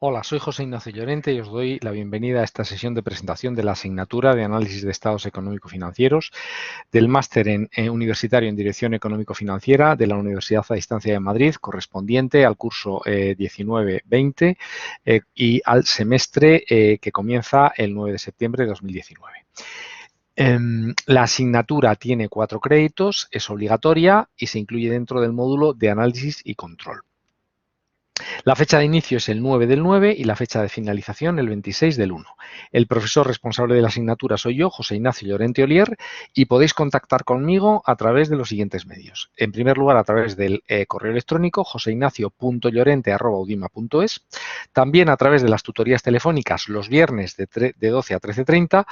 Hola, soy José Ignacio Llorente y os doy la bienvenida a esta sesión de presentación de la asignatura de Análisis de Estados Económico-Financieros del máster universitario en Dirección Económico-Financiera de la Universidad a Distancia de Madrid, correspondiente al curso 19-20 y al semestre que comienza el 9 de septiembre de 2019. La asignatura tiene 4 créditos, es obligatoria y se incluye dentro del módulo de Análisis y Control. La fecha de inicio es el 9 del 9 y la fecha de finalización el 26 del 1. El profesor responsable de la asignatura soy yo, José Ignacio Llorente Olier, y podéis contactar conmigo a través de los siguientes medios. En primer lugar, a través del correo electrónico joseignacio.llorente@udima.es, también a través de las tutorías telefónicas los viernes de 12 a 13:30,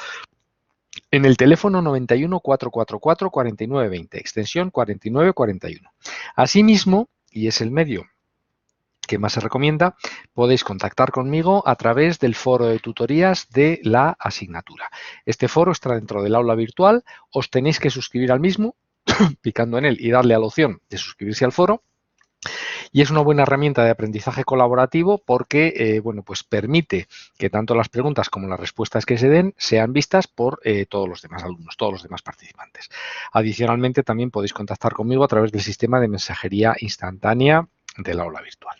en el teléfono 91 444 4920, extensión 4941. Asimismo, y es el medio que más se recomienda, podéis contactar conmigo a través del foro de tutorías de la asignatura. Este foro está dentro del aula virtual, os tenéis que suscribir al mismo, picando en él y darle a la opción de suscribirse al foro. Y es una buena herramienta de aprendizaje colaborativo porque pues permite que tanto las preguntas como las respuestas que se den sean vistas por todos los demás alumnos, todos los demás participantes. Adicionalmente, también podéis contactar conmigo a través del sistema de mensajería instantánea del aula virtual.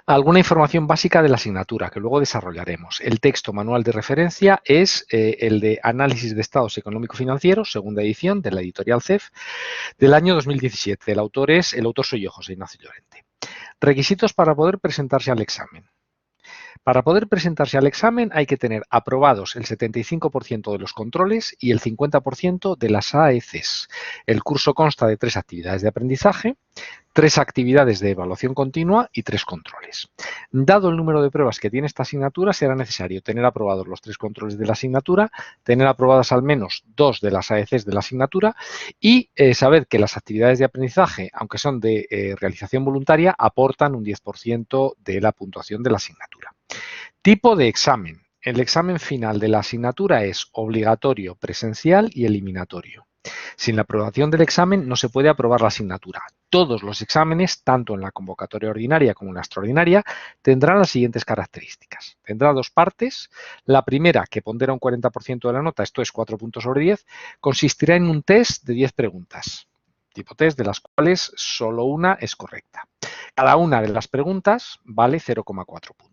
Alguna información básica de la asignatura que luego desarrollaremos. El texto manual de referencia es el de Análisis de Estados Económico-Financieros, segunda edición de la editorial CEF, del año 2017. El autor soy yo, José Ignacio Llorente. Requisitos para poder presentarse al examen. Para poder presentarse al examen hay que tener aprobados el 75% de los controles y el 50% de las AECs. El curso consta de 3 actividades de aprendizaje, 3 actividades de evaluación continua y 3 controles. Dado el número de pruebas que tiene esta asignatura, será necesario tener aprobados los 3 controles de la asignatura, tener aprobadas al menos 2 de las AECs de la asignatura y saber que las actividades de aprendizaje, aunque son de realización voluntaria, aportan un 10% de la puntuación de la asignatura. Tipo de examen. El examen final de la asignatura es obligatorio, presencial y eliminatorio. Sin la aprobación del examen no se puede aprobar la asignatura. Todos los exámenes, tanto en la convocatoria ordinaria como en la extraordinaria, tendrán las siguientes características. Tendrá 2 partes. La primera, que pondera un 40% de la nota, esto es 4 puntos sobre 10, consistirá en un test de 10 preguntas, tipo test, de las cuales solo una es correcta. Cada una de las preguntas vale 0,4 puntos.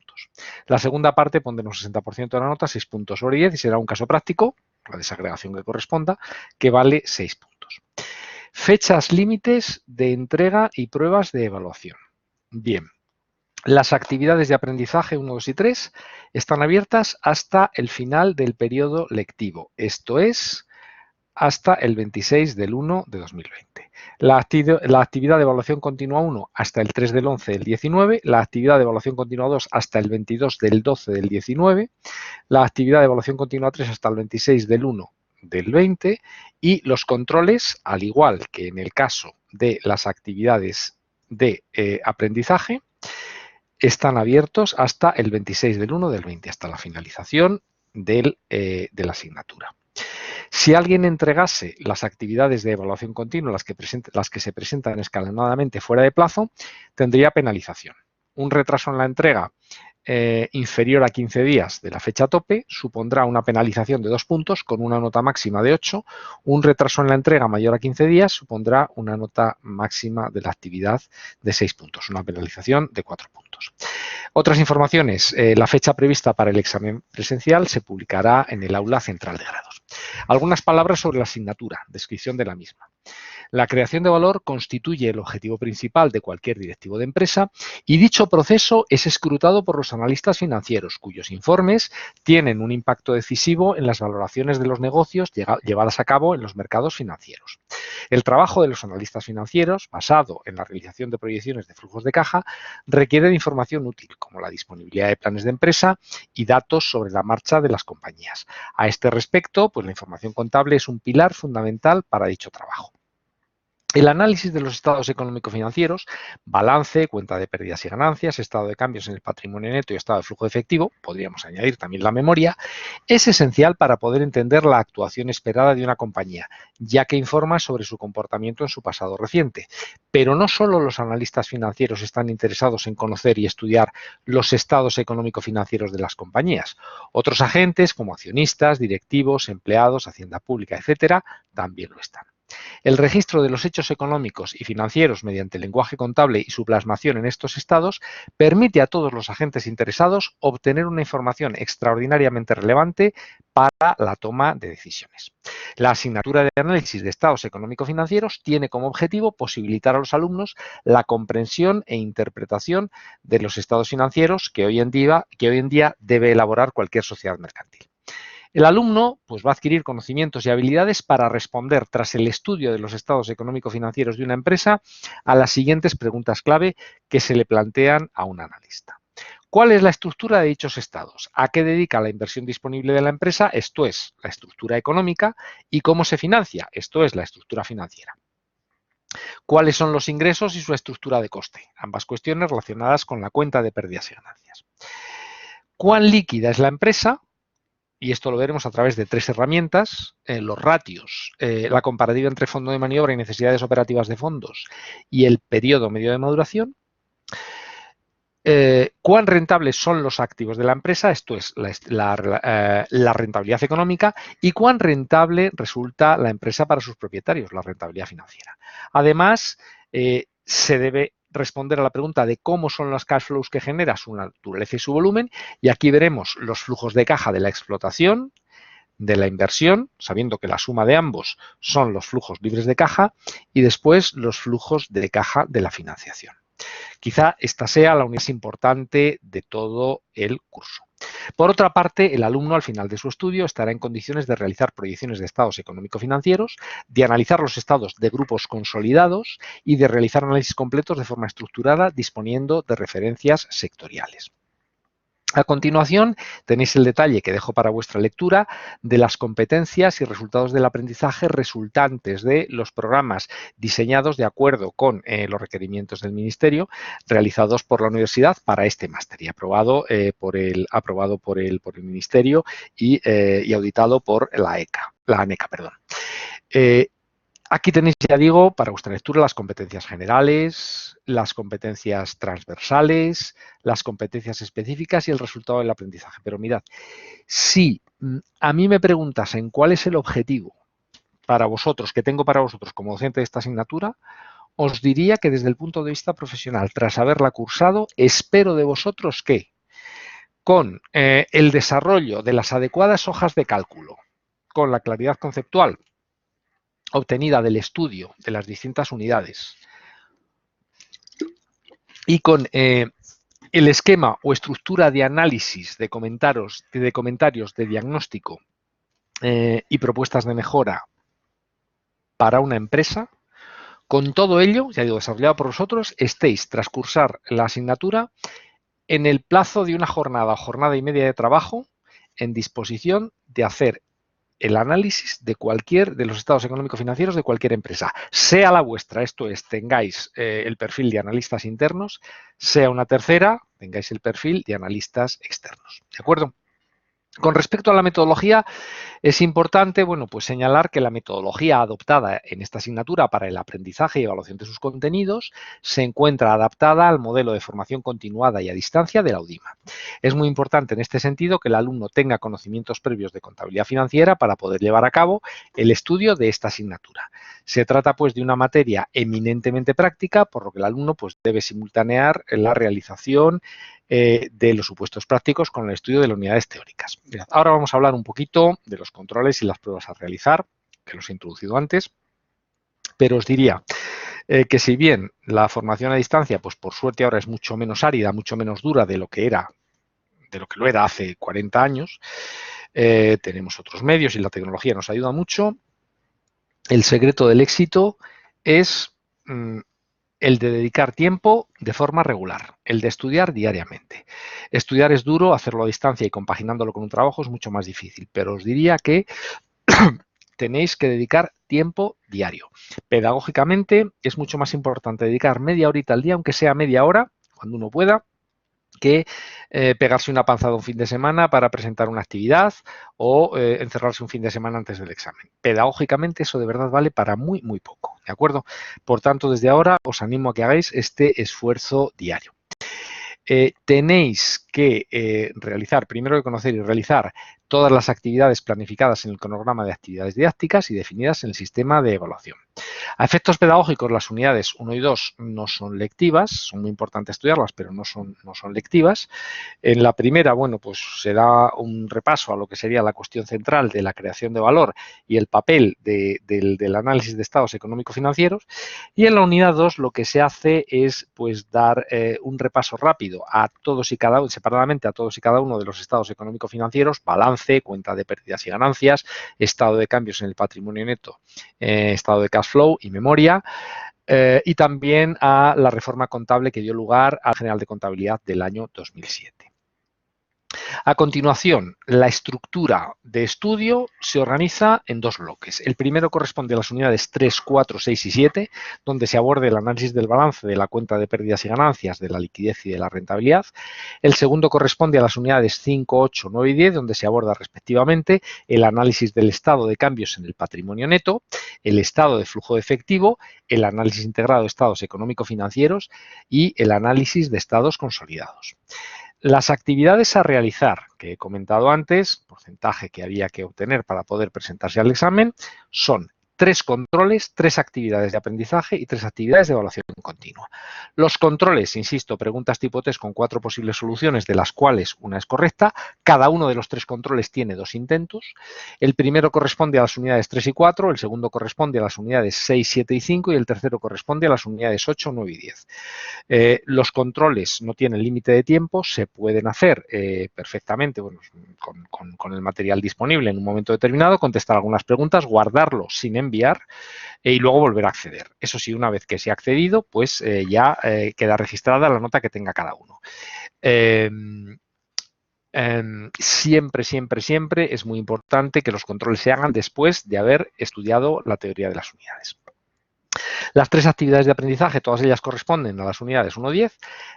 La segunda parte pondrá un 60% de la nota, 6 puntos sobre 10, y será un caso práctico, la desagregación que corresponda, que vale 6 puntos. Fechas límites de entrega y pruebas de evaluación. Bien, las actividades de aprendizaje 1, 2 y 3 están abiertas hasta el final del periodo lectivo, esto es, hasta el 26 del 1 de 2020. La actividad de evaluación continua 1 hasta el 3 del 11 del 19, la actividad de evaluación continua 2 hasta el 22 del 12 del 19, la actividad de evaluación continua 3 hasta el 26 del 1 del 20 y los controles, al igual que en el caso de las actividades de aprendizaje, están abiertos hasta el 26 del 1 del 20, hasta la finalización de la asignatura. Si alguien entregase las actividades de evaluación continua, las que se presentan escalonadamente fuera de plazo, tendría penalización. Un retraso en la entrega inferior a 15 días de la fecha tope supondrá una penalización de 2 puntos con una nota máxima de 8. Un retraso en la entrega mayor a 15 días supondrá una nota máxima de la actividad de 6 puntos, una penalización de 4 puntos. Otras informaciones. La fecha prevista para el examen presencial se publicará en el aula central de grados. Algunas palabras sobre la asignatura, descripción de la misma. La creación de valor constituye el objetivo principal de cualquier directivo de empresa y dicho proceso es escrutado por los analistas financieros, cuyos informes tienen un impacto decisivo en las valoraciones de los negocios llevadas a cabo en los mercados financieros. El trabajo de los analistas financieros, basado en la realización de proyecciones de flujos de caja, requiere de información útil, como la disponibilidad de planes de empresa y datos sobre la marcha de las compañías. A este respecto, pues la información contable es un pilar fundamental para dicho trabajo. El análisis de los estados económico-financieros, balance, cuenta de pérdidas y ganancias, estado de cambios en el patrimonio neto y estado de flujo de efectivo, podríamos añadir también la memoria, es esencial para poder entender la actuación esperada de una compañía, ya que informa sobre su comportamiento en su pasado reciente. Pero no solo los analistas financieros están interesados en conocer y estudiar los estados económico-financieros de las compañías. Otros agentes, como accionistas, directivos, empleados, hacienda pública, etcétera, también lo están. El registro de los hechos económicos y financieros mediante el lenguaje contable y su plasmación en estos estados permite a todos los agentes interesados obtener una información extraordinariamente relevante para la toma de decisiones. La asignatura de análisis de estados económico-financieros tiene como objetivo posibilitar a los alumnos la comprensión e interpretación de los estados financieros que hoy en día debe elaborar cualquier sociedad mercantil. El alumno pues, va a adquirir conocimientos y habilidades para responder, tras el estudio de los estados económico-financieros de una empresa, a las siguientes preguntas clave que se le plantean a un analista. ¿Cuál es la estructura de dichos estados? ¿A qué dedica la inversión disponible de la empresa? Esto es, la estructura económica. ¿Y cómo se financia? Esto es, la estructura financiera. ¿Cuáles son los ingresos y su estructura de coste? Ambas cuestiones relacionadas con la cuenta de pérdidas y ganancias. ¿Cuán líquida es la empresa? Y esto lo veremos a través de tres herramientas, los ratios, la comparativa entre fondo de maniobra y necesidades operativas de fondos y el periodo medio de maduración. ¿Cuán rentables son los activos de la empresa? Esto es la rentabilidad económica. ¿Y cuán rentable resulta la empresa para sus propietarios? La rentabilidad financiera. Además, se debe responder a la pregunta de cómo son los cash flows que genera, su naturaleza y su volumen. Y aquí veremos los flujos de caja de la explotación, de la inversión, sabiendo que la suma de ambos son los flujos libres de caja, y después los flujos de caja de la financiación. Quizá esta sea la unidad más importante de todo el curso. Por otra parte, el alumno al final de su estudio estará en condiciones de realizar proyecciones de estados económico-financieros, de analizar los estados de grupos consolidados y de realizar análisis completos de forma estructurada disponiendo de referencias sectoriales. A continuación, tenéis el detalle que dejo para vuestra lectura de las competencias y resultados del aprendizaje resultantes de los programas diseñados de acuerdo con los requerimientos del Ministerio realizados por la universidad para este máster y aprobado por el Ministerio y auditado por la ANECA. Aquí tenéis, ya digo, para vuestra lectura las competencias generales, las competencias transversales, las competencias específicas y el resultado del aprendizaje. Pero mirad, si a mí me preguntasen cuál es el objetivo para vosotros, que tengo para vosotros como docente de esta asignatura, os diría que desde el punto de vista profesional, tras haberla cursado, espero de vosotros que con el desarrollo de las adecuadas hojas de cálculo, con la claridad conceptual obtenida del estudio de las distintas unidades y con el esquema o estructura de análisis de comentarios de diagnóstico y propuestas de mejora para una empresa, con todo ello, ya digo, desarrollado por vosotros, estéis tras cursar la asignatura en el plazo de una jornada o jornada y media de trabajo en disposición de hacer el análisis de cualquier de los estados económico-financieros de cualquier empresa, sea la vuestra, esto es, tengáis el perfil de analistas internos, sea una tercera, tengáis el perfil de analistas externos. ¿De acuerdo? Con respecto a la metodología, es importante, bueno, pues señalar que la metodología adoptada en esta asignatura para el aprendizaje y evaluación de sus contenidos se encuentra adaptada al modelo de formación continuada y a distancia de la UDIMA. Es muy importante en este sentido que el alumno tenga conocimientos previos de contabilidad financiera para poder llevar a cabo el estudio de esta asignatura. Se trata, pues, de una materia eminentemente práctica, por lo que el alumno, pues, debe simultanear la realización de los supuestos prácticos con el estudio de las unidades teóricas. Mirad, ahora vamos a hablar un poquito de los controles y las pruebas a realizar, que los he introducido antes, pero os diría que si bien la formación a distancia, pues por suerte ahora es mucho menos árida, mucho menos dura de lo que lo era hace 40 años, tenemos otros medios y la tecnología nos ayuda mucho. El secreto del éxito es el de dedicar tiempo de forma regular, el de estudiar diariamente. Estudiar es duro, hacerlo a distancia y compaginándolo con un trabajo es mucho más difícil, pero os diría que tenéis que dedicar tiempo diario. Pedagógicamente es mucho más importante dedicar media horita al día, aunque sea media hora, cuando uno pueda, que pegarse una panzada un fin de semana para presentar una actividad o encerrarse un fin de semana antes del examen. Pedagógicamente eso de verdad vale para muy, muy poco, ¿de acuerdo? Por tanto, desde ahora os animo a que hagáis este esfuerzo diario. Tenéis que realizar, primero que conocer y realizar todas las actividades planificadas en el cronograma de actividades didácticas y definidas en el sistema de evaluación. A efectos pedagógicos, las unidades 1 y 2 no son lectivas, son muy importantes estudiarlas, pero no son lectivas. En la primera, bueno, pues se da un repaso a lo que sería la cuestión central de la creación de valor y el papel del análisis de estados económico-financieros. Y en la unidad 2 lo que se hace es pues dar un repaso rápido a todos y cada uno, separadamente a todos y cada uno de los estados económico-financieros, balance, cuenta de pérdidas y ganancias, estado de cambios en el patrimonio neto, estado de cash flow y memoria, y también a la reforma contable que dio lugar al General de Contabilidad del año 2007. A continuación, la estructura de estudio se organiza en dos bloques. El primero corresponde a las unidades 3, 4, 6 y 7, donde se aborda el análisis del balance de la cuenta de pérdidas y ganancias, de la liquidez y de la rentabilidad. El segundo corresponde a las unidades 5, 8, 9 y 10, donde se aborda respectivamente el análisis del estado de cambios en el patrimonio neto, el estado de flujo de efectivo, el análisis integrado de estados económico-financieros y el análisis de estados consolidados. Las actividades a realizar, que he comentado antes, porcentaje que había que obtener para poder presentarse al examen, son 3 controles, 3 actividades de aprendizaje y 3 actividades de evaluación continua. Los controles, insisto, preguntas tipo test con 4 posibles soluciones, de las cuales una es correcta. Cada uno de los 3 controles tiene 2 intentos. El primero corresponde a las unidades 3 y 4, el segundo corresponde a las unidades 6, 7 y 5 y el tercero corresponde a las unidades 8, 9 y 10. Los controles no tienen límite de tiempo, se pueden hacer perfectamente bueno, con el material disponible en un momento determinado, contestar algunas preguntas, guardarlo sin enviar y luego volver a acceder. Eso sí, una vez que se ha accedido, pues ya queda registrada la nota que tenga cada uno. Siempre, siempre, siempre es muy importante que los controles se hagan después de haber estudiado la teoría de las unidades. Las 3 actividades de aprendizaje, todas ellas corresponden a las unidades 1-10.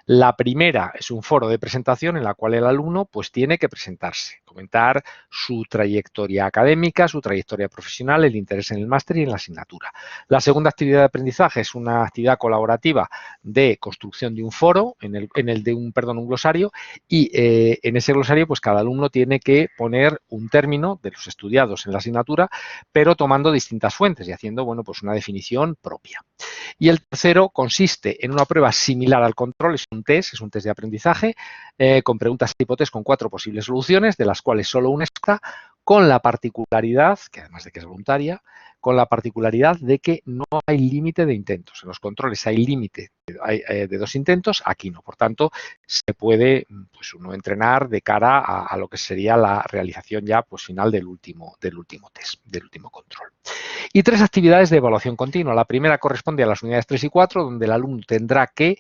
La primera es un foro de presentación en la cual el alumno pues, tiene que presentarse, comentar su trayectoria académica, su trayectoria profesional, el interés en el máster y en la asignatura. La segunda actividad de aprendizaje es una actividad colaborativa de construcción de un foro, un glosario, y en ese glosario pues cada alumno tiene que poner un término de los estudiados en la asignatura, pero tomando distintas fuentes y haciendo bueno, pues una definición propia. Y el tercero consiste en una prueba similar al control, es un test de aprendizaje con preguntas tipo test con 4 posibles soluciones, de las cuales solo una está, con la particularidad, que además de que es voluntaria, con la particularidad de que no hay límite de intentos. En los controles hay límite de 2 intentos, aquí no. Por tanto, se puede pues, uno entrenar de cara a lo que sería la realización ya pues, final del último test, del último control. Y 3 actividades de evaluación continua. La primera corresponde a las unidades 3 y 4, donde el alumno tendrá que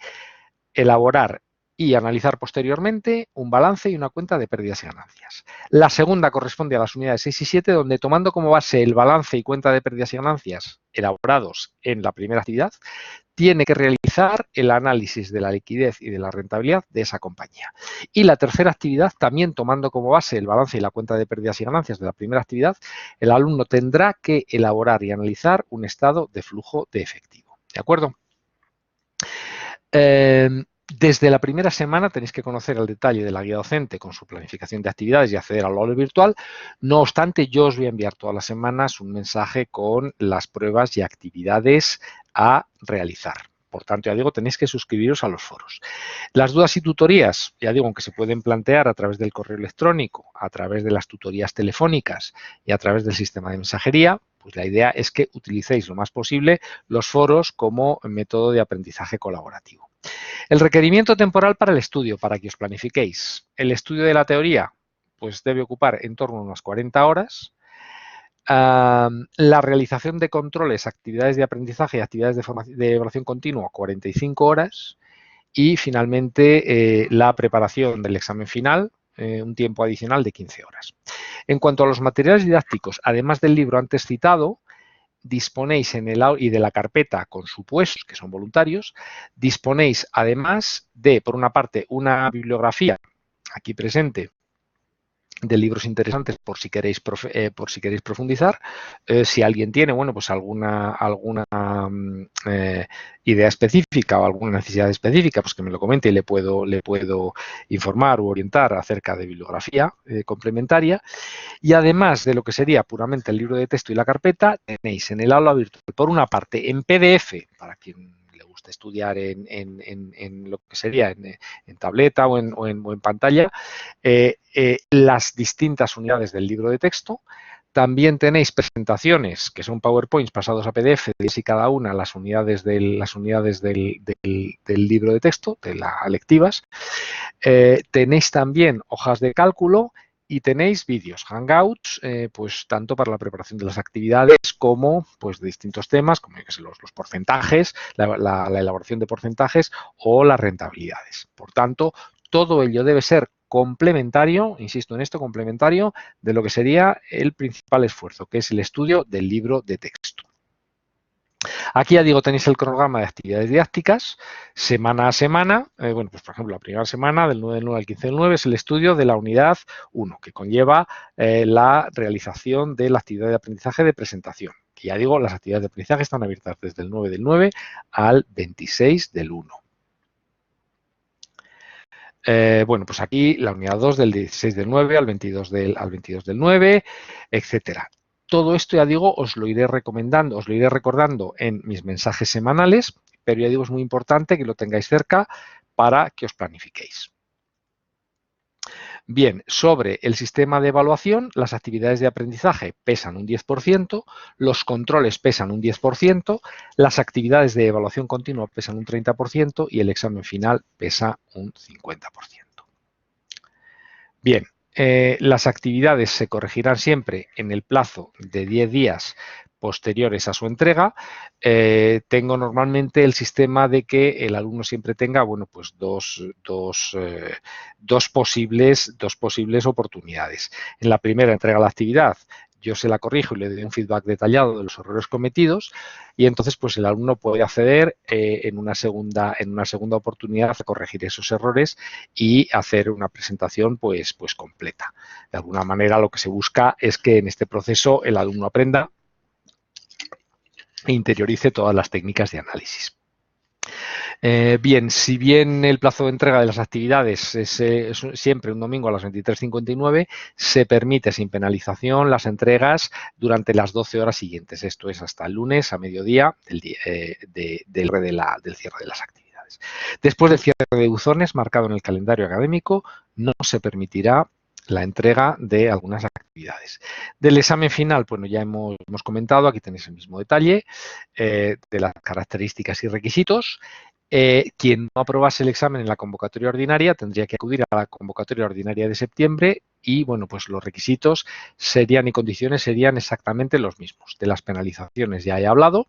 elaborar y analizar posteriormente un balance y una cuenta de pérdidas y ganancias. La segunda corresponde a las unidades 6 y 7, donde tomando como base el balance y cuenta de pérdidas y ganancias elaborados en la primera actividad, tiene que realizar el análisis de la liquidez y de la rentabilidad de esa compañía. Y la tercera actividad, también tomando como base el balance y la cuenta de pérdidas y ganancias de la primera actividad, el alumno tendrá que elaborar y analizar un estado de flujo de efectivo. ¿De acuerdo? Desde la primera semana tenéis que conocer el detalle de la guía docente con su planificación de actividades y acceder al aula virtual. No obstante, yo os voy a enviar todas las semanas un mensaje con las pruebas y actividades a realizar. Por tanto, ya digo, tenéis que suscribiros a los foros. Las dudas y tutorías, ya digo, aunque se pueden plantear a través del correo electrónico, a través de las tutorías telefónicas y a través del sistema de mensajería, pues la idea es que utilicéis lo más posible los foros como método de aprendizaje colaborativo. El requerimiento temporal para el estudio, para que os planifiquéis. El estudio de la teoría, pues debe ocupar en torno a unas 40 horas. La realización de controles, actividades de aprendizaje y actividades de evaluación continua, 45 horas. Y finalmente la preparación del examen final, un tiempo adicional de 15 horas. En cuanto a los materiales didácticos, además del libro antes citado, disponéis en el y de la carpeta con supuestos, que son voluntarios, disponéis además de, por una parte, una bibliografía aquí presente de libros interesantes por si queréis profundizar. Si alguien tiene, bueno, pues alguna idea específica o alguna necesidad específica, pues que me lo comente y le puedo informar u orientar acerca de bibliografía complementaria. Y además de lo que sería puramente el libro de texto y la carpeta, tenéis en el aula virtual, por una parte, en PDF, para quien le guste estudiar en lo que sería en tableta o en pantalla, las distintas unidades del libro de texto. También tenéis presentaciones, que son PowerPoints pasados a PDF, de y cada una las unidades del libro de texto, de las lectivas. Tenéis también hojas de cálculo y tenéis vídeos, hangouts, pues tanto para la preparación de las actividades como pues de distintos temas, como los porcentajes, la elaboración de porcentajes o las rentabilidades. Por tanto, todo ello debe ser complementario, insisto en esto, complementario de lo que sería el principal esfuerzo, que es el estudio del libro de texto. Aquí ya digo, tenéis el cronograma de actividades didácticas, semana a semana. Bueno, pues por ejemplo, la primera semana, del 9 del 9 al 15 del 9, es el estudio de la unidad 1, que conlleva la realización de la actividad de aprendizaje de presentación. Que ya digo, las actividades de aprendizaje están abiertas desde el 9 del 9 al 26 del 1. Bueno, pues aquí la unidad 2 del 16 del 9 al 22 del 9, etcétera. Todo esto, ya digo, os lo iré recomendando, os lo iré recordando en mis mensajes semanales, pero ya digo, es muy importante que lo tengáis cerca para que os planifiquéis. Bien, sobre el sistema de evaluación, las actividades de aprendizaje pesan un 10%, los controles pesan un 10%, las actividades de evaluación continua pesan un 30% y el examen final pesa un 50%. Bien, las actividades se corregirán siempre en el plazo de 10 días posteriores a su entrega. Tengo normalmente el sistema de que el alumno siempre tenga, bueno, pues dos posibles oportunidades. En la primera entrega la actividad, yo se la corrijo y le doy un feedback detallado de los errores cometidos y entonces pues el alumno puede acceder en una segunda oportunidad a corregir esos errores y hacer una presentación pues completa. De alguna manera lo que se busca es que en este proceso el alumno aprenda e interiorice todas las técnicas de análisis. Bien, si bien el plazo de entrega de las actividades es siempre un domingo a las 23:59, se permite sin penalización las entregas durante las 12 horas siguientes. Esto es hasta el lunes a mediodía del cierre de las actividades. Después del cierre de buzones marcado en el calendario académico, no se permitirá la entrega de algunas actividades. Del examen final, bueno, ya hemos comentado, aquí tenéis el mismo detalle de las características y requisitos. Quien no aprobase el examen en la convocatoria ordinaria tendría que acudir a la convocatoria ordinaria de septiembre y, bueno, pues los requisitos y condiciones serían exactamente los mismos. De las penalizaciones ya he hablado.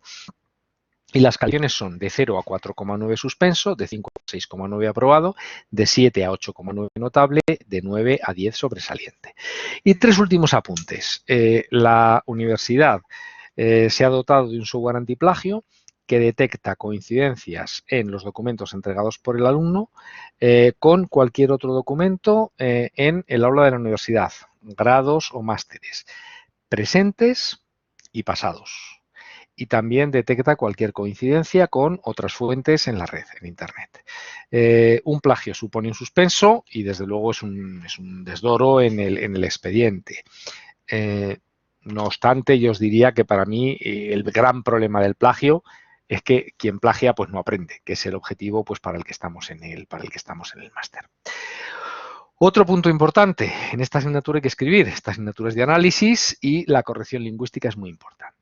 Y las calificaciones son de 0 a 4,9 suspenso, de 5 a 6,9 aprobado, de 7 a 8,9 notable, de 9 a 10 sobresaliente. Y 3 últimos apuntes. La universidad se ha dotado de un software antiplagio que detecta coincidencias en los documentos entregados por el alumno con cualquier otro documento en el aula de la universidad, grados o másteres, presentes y pasados. Y también detecta cualquier coincidencia con otras fuentes en la red, en Internet. Un plagio supone un suspenso y, desde luego, es un desdoro en el expediente. No obstante, yo os diría que para mí el gran problema del plagio es que quien plagia pues no aprende, que es el objetivo pues para el que estamos en el máster. Otro punto importante, en esta asignatura hay que escribir, esta asignatura es de análisis y la corrección lingüística es muy importante.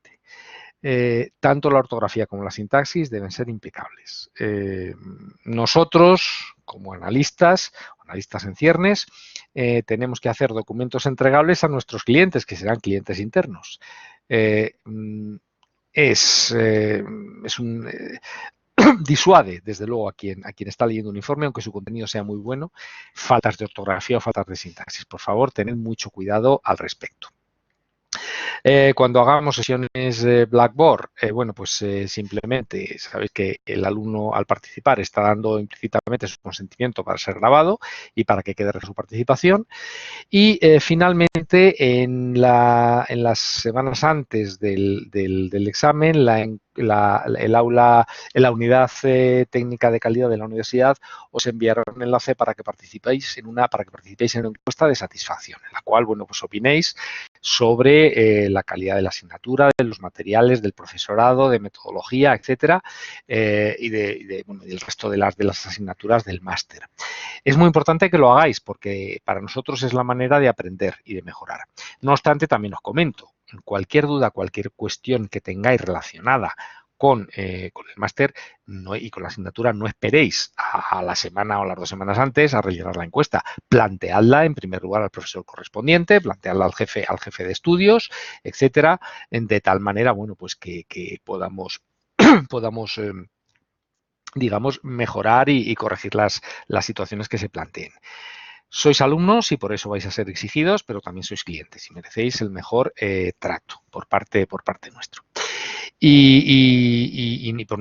Tanto la ortografía como la sintaxis deben ser impecables. Nosotros, como analistas en ciernes, tenemos que hacer documentos entregables a nuestros clientes, que serán clientes internos. disuade, desde luego, a quien está leyendo un informe, aunque su contenido sea muy bueno, faltas de ortografía o faltas de sintaxis. Por favor, tened mucho cuidado al respecto. Cuando hagamos sesiones Blackboard, bueno, pues simplemente sabéis que el alumno al participar está dando implícitamente su consentimiento para ser grabado y para que quede su participación. Y finalmente, en las semanas antes del examen, la unidad técnica de calidad de la universidad os enviará un enlace para que participéis en una encuesta de satisfacción, en la cual, bueno, pues opinéis sobre la calidad de la asignatura, de los materiales, del profesorado, de metodología, etcétera, y del resto de las asignaturas del máster. Es muy importante que lo hagáis porque para nosotros es la manera de aprender y de mejorar. No obstante, también os comento, cualquier duda, cualquier cuestión que tengáis relacionada con el máster y con la asignatura, no esperéis a la semana o las 2 semanas antes a rellenar la encuesta. Planteadla en primer lugar al profesor correspondiente, planteadla al jefe de estudios, etcétera, de tal manera, bueno, pues que podamos digamos, mejorar y corregir las situaciones que se planteen. Sois alumnos y por eso vais a ser exigidos, pero también sois clientes y merecéis el mejor trato por parte nuestro. Y por